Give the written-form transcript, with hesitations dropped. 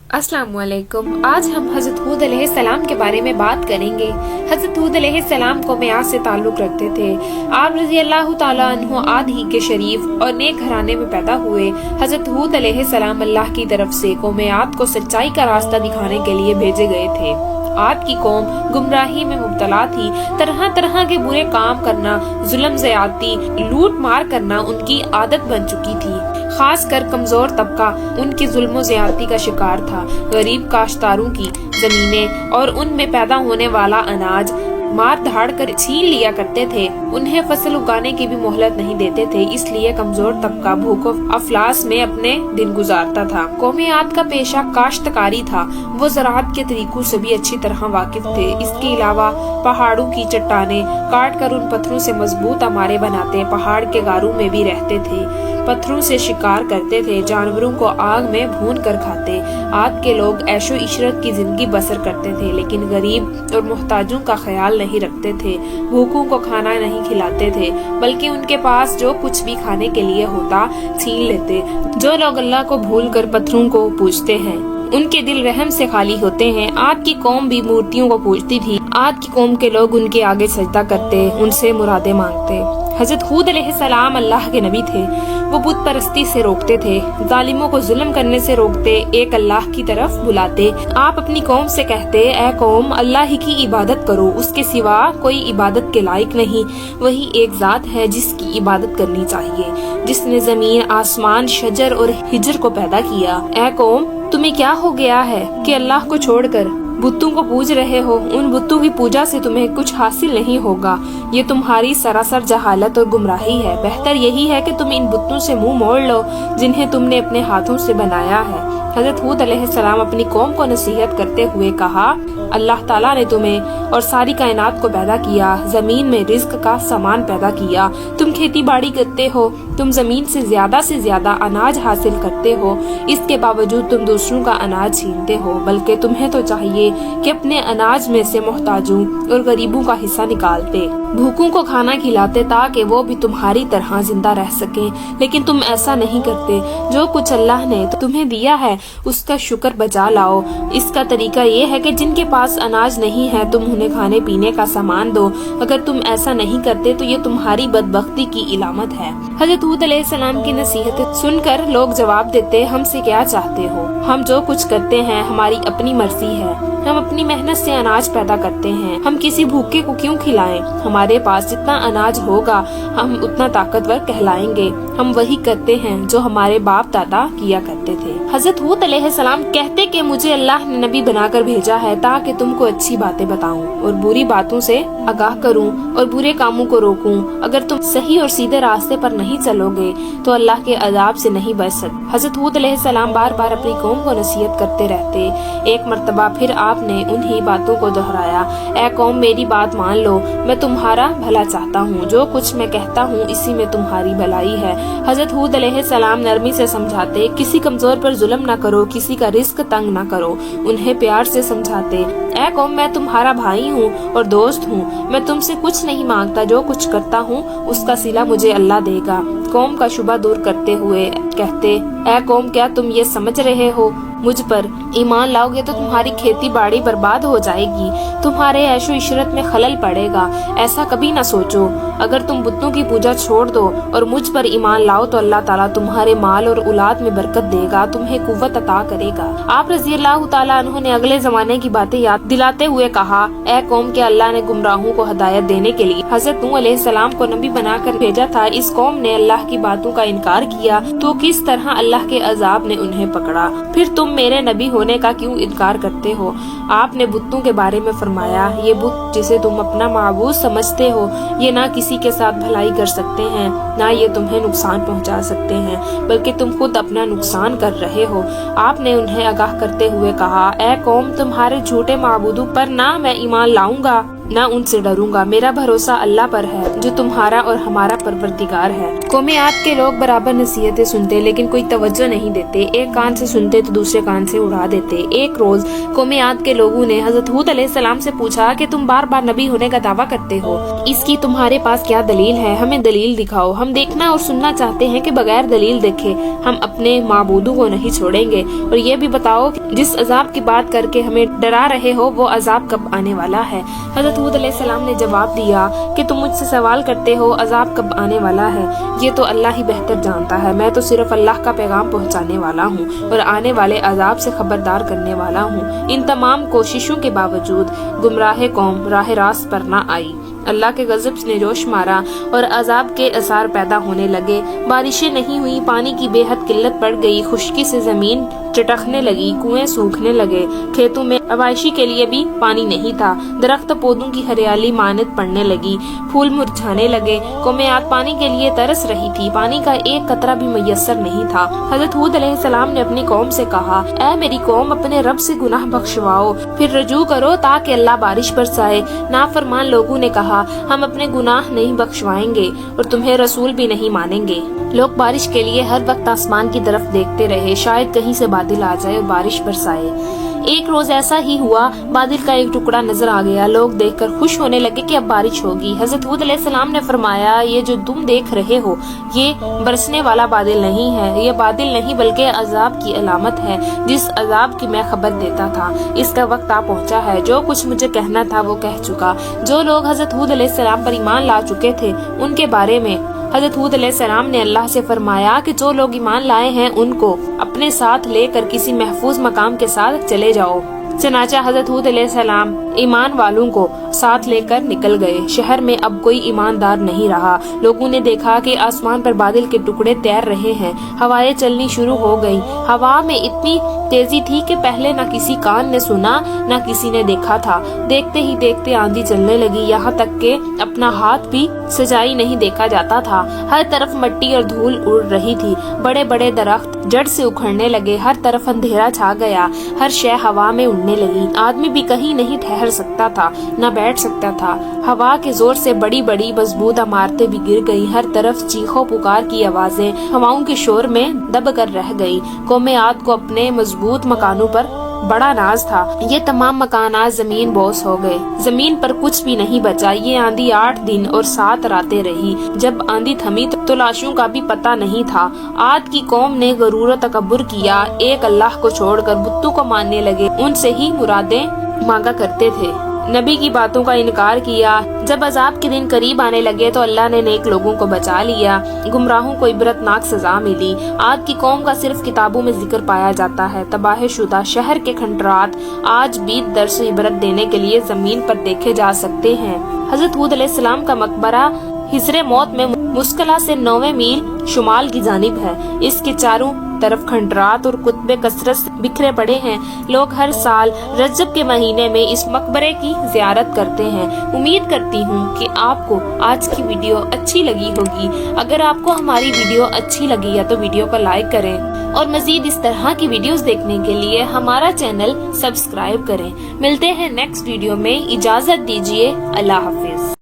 अस्सलाम वालेकुम। आज हम हज़रत हूद अलैहिस्सलाम के बारे में बात करेंगे। हज़रत हूद अलैहिस्सलाम को आद से ताल्लुक़ रखते थे। आप रज़ी अल्लाह ताला अन्हु आद ही के शरीफ और नेक घराने में पैदा हुए। हज़रत हूद अलैहिस्सलाम अल्लाह की तरफ से कौम आद को सच्चाई का रास्ता दिखाने के लिए भेजे गए थे। आद की कौम गुमराही में मुब्तला थी। तरह तरह के बुरे काम करना, जुल्म ज़्यादती, लूट मार करना उनकी आदत बन चुकी थी। खास कर कमजोर तबका उनकी जुल्म ज़्यादती का शिकार था। गरीब काश्तकारों की जमीनें और उनमें पैदा होने वाला अनाज मार धाड़ कर छीन लिया करते थे। उन्हें फसल उगाने की भी मोहलत नहीं देते थे, इसलिए कमजोर तबका भूखों अफलास में अपने दिन गुजारता था। कौम आद का पेशा काश्तकारी था। वो ज़राअत के तरीकों से भी अच्छी तरह वाकिफ थे। इसके अलावा पहाड़ों की चट्टानें काट कर उन पत्थरों से मजबूत अमारे बनाते, पहाड़ के गारों में भी रहते थे। पत्थरों से शिकार करते थे, जानवरों को आग में भून कर खाते। आद के लोग ऐशो इशरत की जिंदगी बसर करते थे, लेकिन गरीब और मुहताजों का ख्याल नहीं रखते थे। भूखों को खाना नहीं खिलाते थे, बल्कि उनके पास जो कुछ भी खाने के लिए होता छीन लेते। जो लोग अल्लाह को भूल कर पत्थरों को पूजते हैं, उनके दिल रहम से खाली होते हैं। आद की कौम भी मूर्तियों को पूजती थी। आद की कौम के लोग उनके आगे सजदा करते, उनसे मुरादे मांगते। हज़रत हूद अलैहिस्सलाम अल्लाह के नबी थे। वो बुत परस्ती से रोकते थे, जालिमों को जुल्म करने से रोकते, एक अल्लाह की तरफ बुलाते। आप अपनी कौम से कहते, ऐ कौम, अल्लाह ही की इबादत करो, उसके सिवा कोई इबादत के लायक नहीं। वही एक जात है जिसकी इबादत करनी चाहिए, जिसने जमीन, आसमान, शजर और हिजर को पैदा किया। ऐ कौम, तुम्हें क्या हो गया है कि अल्लाह को छोड़कर बुतों को पूज रहे हो? उन बुतों की पूजा से तुम्हें कुछ हासिल नहीं होगा। ये तुम्हारी सरासर जहालत और गुमराही है। बेहतर यही है कि तुम इन बुतों से मुंह मोड़ लो जिन्हें तुमने अपने हाथों से बनाया है। हज़रत हूद अलैहिस्सलाम अपनी कौम को नसीहत करते हुए कहा, अल्लाह ताला ने तुम्हें और सारी कायनात को पैदा किया, जमीन में रिज्क का सामान पैदा किया। तुम खेती बाड़ी करते हो, तुम जमीन से ज्यादा अनाज हासिल करते हो। इसके बावजूद तुम दूसरों का अनाज छीनते हो। बल्कि तुम्हें तो चाहिए कि अपने अनाज में से मुहताजों और गरीबों का हिस्सा निकालते, भूखों को खाना खिलाते, ताकि वो भी तुम्हारी तरह जिंदा रह सकें। लेकिन तुम ऐसा नहीं करते। जो कुछ अल्लाह ने तुम्हें दिया है उसका शुक्र बजा लाओ। इसका तरीका ये है कि जिनके पास अनाज नहीं है तुम उन्हें खाने पीने का सामान दो। अगर तुम ऐसा नहीं करते तो ये तुम्हारी बदबख्ती की इलामत है। हज़रत हूद अलैहिस्सलाम की नसीहत सुनकर लोग जवाब देते, हमसे क्या चाहते हो? हम जो कुछ करते हैं हमारी अपनी मर्जी है। हम अपनी मेहनत से अनाज पैदा करते हैं। हम किसी भूखे को क्यों खिलाएं? हमारे पास जितना अनाज होगा हम उतना ताकतवर कहलाएंगे। हम वही करते हैं जो हमारे बाप दादा किया करते थे। हज़रत हूद अलैहिस्सलाम कहते कि मुझे अल्लाह ने नबी बनाकर भेजा है ताकि तुमको अच्छी बातें बताऊं और बुरी बातों से आगाह करूं और बुरे कामों को रोकूं। अगर तुम सही और सीधे रास्ते पर नहीं चलोगे तो अल्लाह के अजाब से नहीं बच सकते। हज़रत हूद अलैहिस्सलाम बार बार अपनी कौम को नसीहत करते रहते। एक मर्तबा फिर आपने उन्हीं बातों को दोहराया, ऐ कौम, मेरी बात मान लो, मैं तुम्हारा भला चाहता हूँ। जो कुछ मैं कहता हूँ इसी में तुम्हारी भलाई है। हज़रत हूद अलैहिस्सलाम नरमी से समझाते, किसी कमजोर पर जुल्म न करो, किसी का रिस्क तंग न करो। उन्हें प्यार से समझाते, ऐ कौम, मैं तुम्हारा भाई हूँ और दोस्त हूँ। मैं तुमसे कुछ नहीं मांगता, जो कुछ करता हूँ उसका सिला मुझे अल्लाह देगा। कौम का शुबा दूर करते हुए कहते, ऐ कौम, क्या तुम ये समझ रहे हो मुझ पर ईमान लाओगे तो तुम्हारी खेती बाड़ी बर्बाद हो जाएगी, तुम्हारे ऐशो इशरत में खलल पड़ेगा। ऐसा कभी ना सोचो। अगर तुम बुतों की पूजा छोड़ दो और मुझ पर ईमान लाओ तो अल्लाह ताला तुम्हारे माल और औलाद में बरकत देगा, तुम्हें कुव्वत अता करेगा। आप रज़ी अल्लाह ताला अन्हु ने अगले जमाने की बातें याद दिलाते हुए कहा, ऐ कौम, के अल्लाह ने गुमराहों को हदायत देने के लिए हज़रत नूह अलैहिस्सलाम को नबी बनाकर भेजा था। इस कौम ने अल्लाह की बातों का इनकार किया तो किस तरह अल्लाह के अजाब ने उन्हें पकड़ा। फिर तुम मेरे नबी होने का क्यों इनकार करते हो? आपने बुतों के बारे में फरमाया, ये बुत जिसे तुम अपना माबूद समझते हो ये ना किसी के साथ भलाई कर सकते हैं, ना ये तुम्हें नुकसान पहुंचा सकते हैं, बल्कि तुम खुद अपना नुकसान कर रहे हो। आपने उन्हें आगाह करते हुए कहा, ऐ कौम, तुम्हारे झूठे माबूदों पर ना मैं ईमान लाऊंगा نہ ان سے ڈروں گا، میرا بھروسہ اللہ پر ہے جو تمہارا اور ہمارا پروردگار ہے۔ قوم عاد کے لوگ برابر نصیحتیں سنتے لیکن کوئی توجہ نہیں دیتے، ایک کان سے سنتے تو دوسرے کان سے اڑا دیتے۔ ایک روز قوم عاد کے لوگوں نے حضرت ہود علیہ السلام سے پوچھا کہ تم بار بار نبی ہونے کا دعویٰ کرتے ہو، اس کی تمہارے پاس کیا دلیل ہے؟ ہمیں دلیل دکھاؤ، ہم دیکھنا اور سننا چاہتے ہیں کہ بغیر دلیل دیکھے ہم اپنے معبودوں کو نہیں چھوڑیں گے، اور یہ بھی بتاؤ کہ جس عذاب کی بات کر کے ہمیں ڈرا رہے ہو وہ عذاب کب آنے والا ہے؟ حضرت ہود علیہ السلام نے جواب دیا کہ تم مجھ سے سوال کرتے ہو عذاب کب آنے والا ہے، یہ تو اللہ ہی بہتر جانتا ہے، میں تو صرف اللہ کا پیغام پہنچانے والا ہوں اور آنے والے عذاب سے خبردار کرنے والا ہوں۔ ان تمام کوششوں کے باوجود گمراہ قوم راہ راست پر نہ آئی، اللہ کے غضب نے جوش مارا اور عذاب کے آثار پیدا ہونے لگے، بارشیں نہیں ہوئی، پانی کی بے حد قلت پڑ گئی، خشکی سے زمین چٹکنے لگی، کنویں سوکھنے لگے، کھیتوں میں آوائشی کے لیے بھی پانی نہیں تھا، درخت پودوں کی ہریالی مانند پڑنے لگی، پھول مرجھانے لگے۔ قوم عاد پانی کے لیے ترس رہی تھی، پانی کا ایک قطرہ بھی میسر نہیں تھا۔ حضرت ہود علیہ السلام نے اپنی قوم سے کہا، اے میری قوم، اپنے رب سے گناہ بخشواؤ، پھر رجوع کرو تاکہ اللہ بارش برسائے۔ نافرمان لوگوں نے کہا، ہم اپنے گناہ نہیں بخشوائیں گے اور تمہیں رسول بھی نہیں مانیں گے۔ لوگ بارش کے لیے ہر وقت آسمان کی طرف دیکھتے رہے، شاید کہیں سے بادل آ جائے اور بارش برسائے۔ ایک روز ایسا ہی ہوا، بادل کا ایک ٹکڑا نظر آ گیا، لوگ دیکھ کر خوش ہونے لگے کہ اب بارش ہوگی۔ حضرت ہود علیہ السلام نے فرمایا، یہ جو تم دیکھ رہے ہو یہ برسنے والا بادل نہیں ہے، یہ بادل نہیں بلکہ عذاب کی علامت ہے، جس عذاب کی میں خبر دیتا تھا، اس کا وقت آ پہنچا ہے، جو کچھ مجھے کہنا تھا وہ کہہ چکا۔ جو لوگ حضرت ہود علیہ السلام پر ایمان لا چکے تھے ان کے بارے میں حضرت ہود علیہ السلام نے اللہ سے فرمایا کہ جو لوگ ایمان لائے ہیں ان کو اپنے ساتھ لے کر کسی محفوظ مقام کے ساتھ چلے جاؤ۔ چنانچہ حضرت ہود علیہ السلام ایمان والوں کو ساتھ لے کر نکل گئے۔ شہر میں اب کوئی ایماندار نہیں رہا، لوگوں نے دیکھا کہ آسمان پر بادل کے ٹکڑے تیر رہے ہیں، ہوائیں چلنی شروع ہو گئیں، ہوا میں اتنی تیزی تھی کہ پہلے نہ کسی کان نے سنا نہ کسی نے دیکھا تھا۔ دیکھتے ہی دیکھتے آندھی چلنے لگی، یہاں تک کہ اپنا ہاتھ بھی سجائی نہیں دیکھا جاتا تھا، ہر طرف مٹی اور دھول اڑ رہی تھی، بڑے بڑے درخت جڑ سے اکھڑنے لگے، ہر طرف اندھیرا چھا گیا، ہر شے ہوا میں اڑنے لگی، آدمی بھی کہیں نہیں ٹھہر سکتا تھا نہ بیٹھ سکتا تھا، ہوا کے زور سے بڑی بڑی مضبوط عمارتیں بھی گر گئی، ہر طرف چیخو پکار کی آوازیں ہواؤں کے شور میں دب کر رہ گئی۔ قوم عاد کو اپنے مضبوط مکانوں پر بڑا ناز تھا، یہ تمام مکانات زمین بوس ہو گئے، زمین پر کچھ بھی نہیں بچا۔ یہ آندھی 8 دن اور 7 راتیں رہی، جب آندھی تھمی تو لاشوں کا بھی پتہ نہیں تھا۔ عاد کی قوم نے غرور و تکبر کیا، ایک اللہ کو چھوڑ کر بتوں کو ماننے لگے، ان سے ہی مرادیں مانگا کرتے تھے، نبی کی باتوں کا انکار کیا۔ جب عذاب کے دن قریب آنے لگے تو اللہ نے نیک لوگوں کو بچا لیا، گمراہوں کو عبرتناک سزا ملی۔ عاد کی قوم کا صرف کتابوں میں ذکر پایا جاتا ہے، تباہ شدہ شہر کے کھنڈرات آج بھی درس عبرت دینے کے لیے زمین پر دیکھے جا سکتے ہیں۔ حضرت ہود علیہ السلام کا مقبرہ حجر موت میں مسکلہ سے 9 میل شمال کی جانب ہے، اس کے چاروں طرف کھنڈرات اور کتبے کثرت سے بکھرے پڑے ہیں، لوگ ہر سال رجب کے مہینے میں اس مقبرے کی زیارت کرتے ہیں۔ امید کرتی ہوں کہ آپ کو آج کی ویڈیو اچھی لگی ہوگی، اگر آپ کو ہماری ویڈیو اچھی لگی ہے تو ویڈیو کو لائک کریں اور مزید اس طرح کی ویڈیوز دیکھنے کے لیے ہمارا چینل سبسکرائب کریں۔ ملتے ہیں نیکسٹ ویڈیو میں، اجازت دیجیے، اللہ حافظ۔